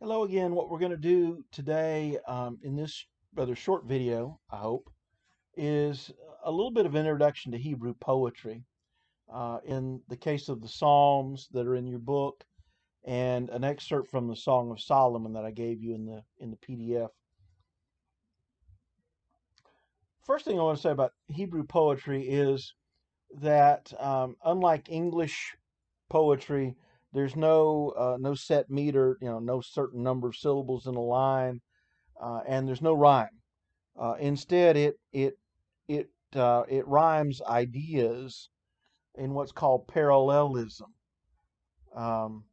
Hello again. What we're going to do today in this rather short video, I hope, is a little bit of introduction to Hebrew poetry. In the case of the Psalms that are in your book, and an excerpt from the Song of Solomon that I gave you in the PDF. First thing I want to say about Hebrew poetry is that unlike English poetry, there's no set meter, no certain number of syllables in a line, and there's no rhyme. Instead, it rhymes ideas in what's called parallelism. Um,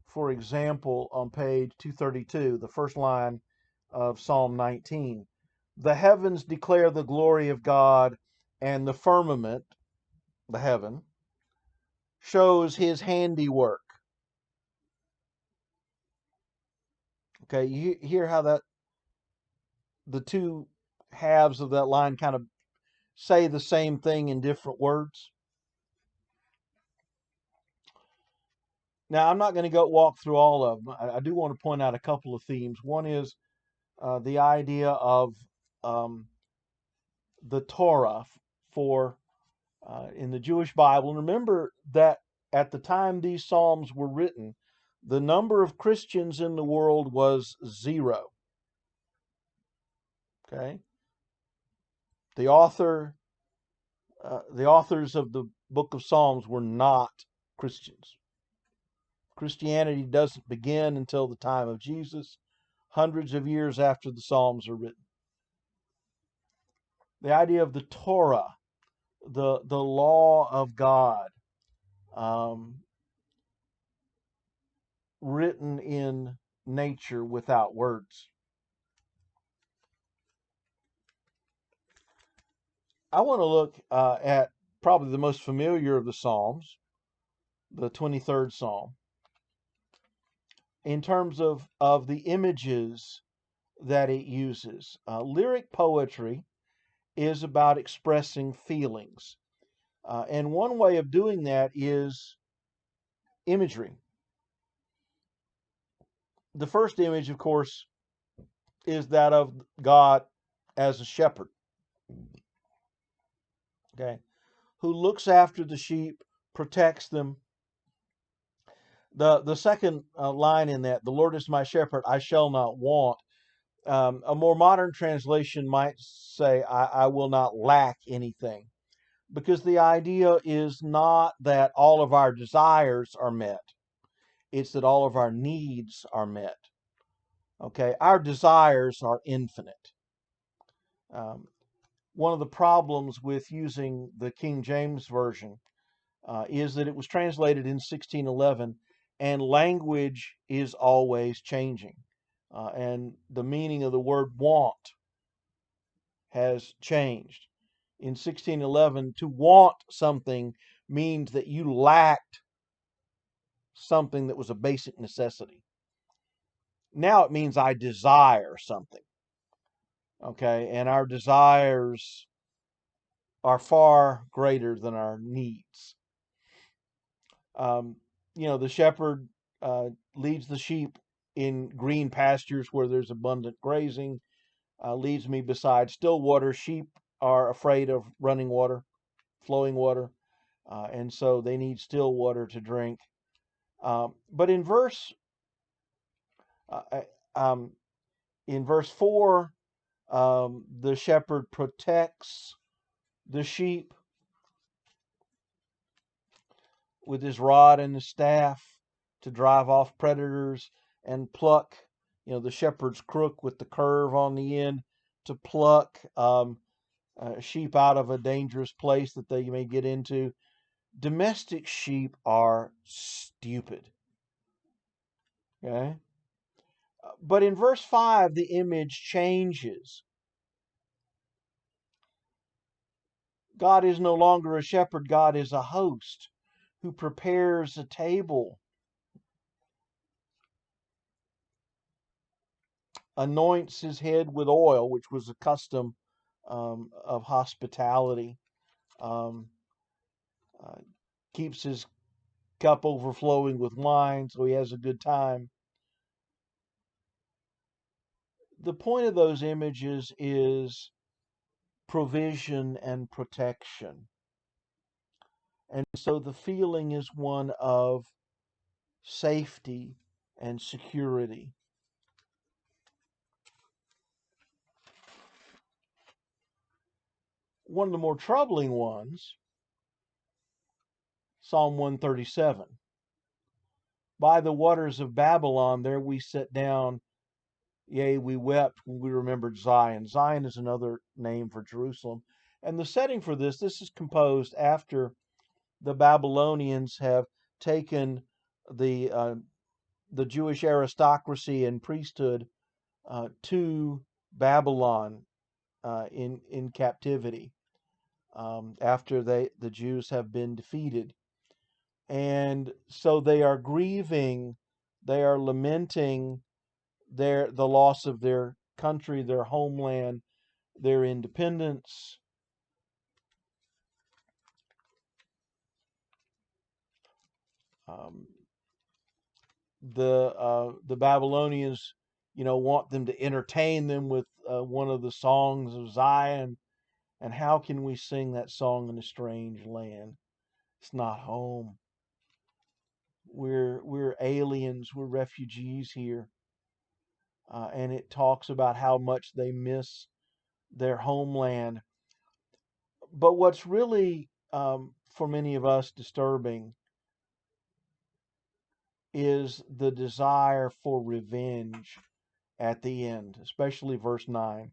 for example, on page 232, the first line of Psalm 19, the heavens declare the glory of God, and the firmament, the heaven, shows his handiwork. Okay, you hear how that the two halves of that line kind of say the same thing in different words. Now, I'm not going to go walk through all of them. I do want to point out a couple of themes. One is the idea of um, the Torah for in the Jewish Bible. And remember that at the time these Psalms were written, the number of Christians in the world was zero. Okay, the the authors of the Book of Psalms were not Christians. Christianity doesn't begin until the time of Jesus, hundreds of years after the Psalms are written. The idea of the Torah, the law of God, um, written in nature without words. I want to look at probably the most familiar of the Psalms, the 23rd Psalm, in terms of the images that it uses. Lyric poetry is about expressing feelings. And one way of doing that is imagery. The first image, of course, is that of God as a shepherd, okay, who looks after the sheep, protects them. The second line in that, the Lord is my shepherd, I shall not want. A more modern translation might say, I will not lack anything. Because the idea is not that all of our desires are met, it's that all of our needs are met. Okay, our desires are infinite. Um, One of the problems with using the King James Version is that it was translated in 1611 and language is always changing. And the meaning of the word want has changed. In 1611, to want something means that you lacked something that was a basic necessity. Now it means I desire something. Okay, and our desires are far greater than our needs. Um, the shepherd leads the sheep in green pastures where there's abundant grazing, leads me beside still water. Sheep are afraid of running water, flowing water, and so they need still water to drink. But uh, uh, um, in verse 4, the shepherd protects the sheep with his rod and his staff to drive off predators and pluck, the shepherd's crook with the curve on the end to pluck sheep out of a dangerous place that they may get into. Domestic sheep are stupid. Okay? But in verse 5, the image changes. God is no longer a shepherd, God is a host who prepares a table, anoints his head with oil, which was a custom of hospitality, um, uh, keeps his cup overflowing with wine, so he has a good time. The point of those images is provision and protection. And so the feeling is one of safety and security. One of the more troubling ones, Psalm 137. By the waters of Babylon, there we sat down. Yea, we wept when we remembered Zion. Zion is another name for Jerusalem. And the setting for this is composed after the Babylonians have taken the uh, the Jewish aristocracy and priesthood to Babylon in captivity after the Jews have been defeated, and so they are grieving, they are lamenting the loss of their country, their homeland, their independence. Um, the Babylonians, want them to entertain them with one of the songs of Zion. And how can we sing that song in a strange land? It's not home. We're aliens. We're refugees here, and it talks about how much they miss their homeland. But what's really for many of us disturbing is the desire for revenge at the end, especially verse 9.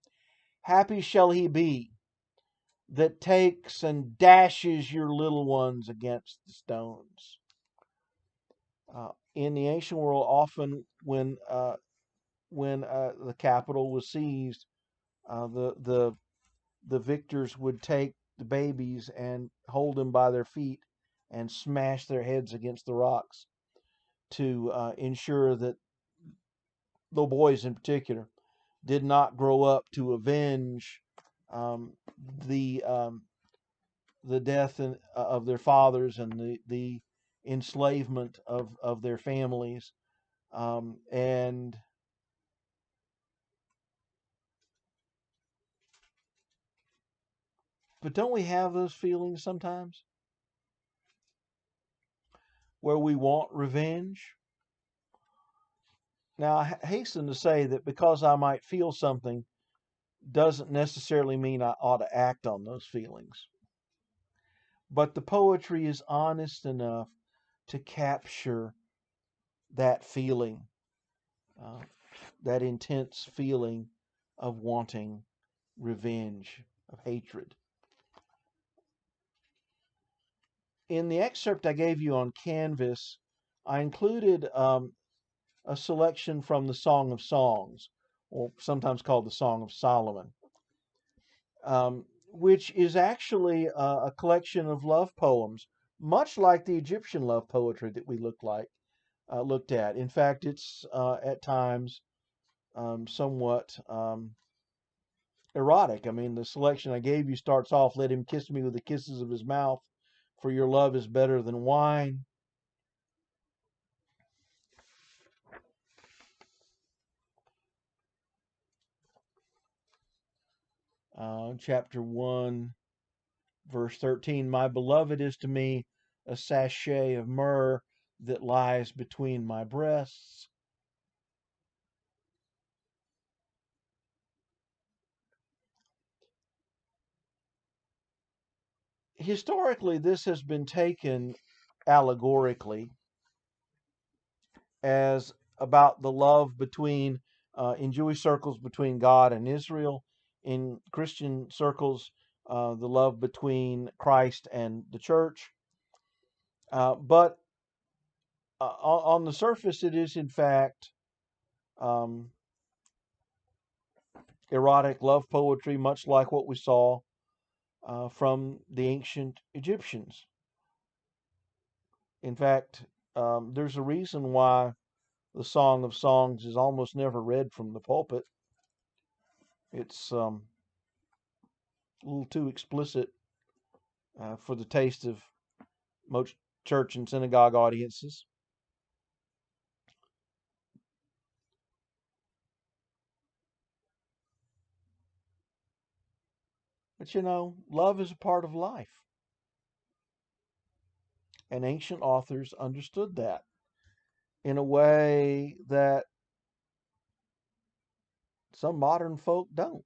Happy shall he be that takes and dashes your little ones against the stones. In the ancient world, often when the capital was seized, the victors would take the babies and hold them by their feet and smash their heads against the rocks to ensure that the boys in particular did not grow up to avenge um, the um, the death of their fathers and the enslavement of their families. And but don't we have those feelings sometimes where we want revenge? Now, I hasten to say that because I might feel something doesn't necessarily mean I ought to act on those feelings. But the poetry is honest enough to capture that feeling, uh, that intense feeling of wanting revenge, of hatred. In the excerpt I gave you on Canvas, I included a selection from the Song of Songs, or sometimes called the Song of Solomon, which is actually a collection of love poems, much like the Egyptian love poetry that we looked at. In fact, it's at times somewhat erotic. I mean, the selection I gave you starts off, "Let him kiss me with the kisses of his mouth, for your love is better than wine." Chapter 1, verse 13, "My beloved is to me a sachet of myrrh that lies between my breasts." Historically, this has been taken allegorically as about the love between, in Jewish circles, between God and Israel, in Christian circles, the love between Christ and the church. But on the surface, it is in fact um, erotic love poetry, much like what we saw from the ancient Egyptians. In fact, there's a reason why the Song of Songs is almost never read from the pulpit. It's a little too explicit for the taste of church and synagogue audiences. But love is a part of life. And ancient authors understood that in a way that some modern folk don't.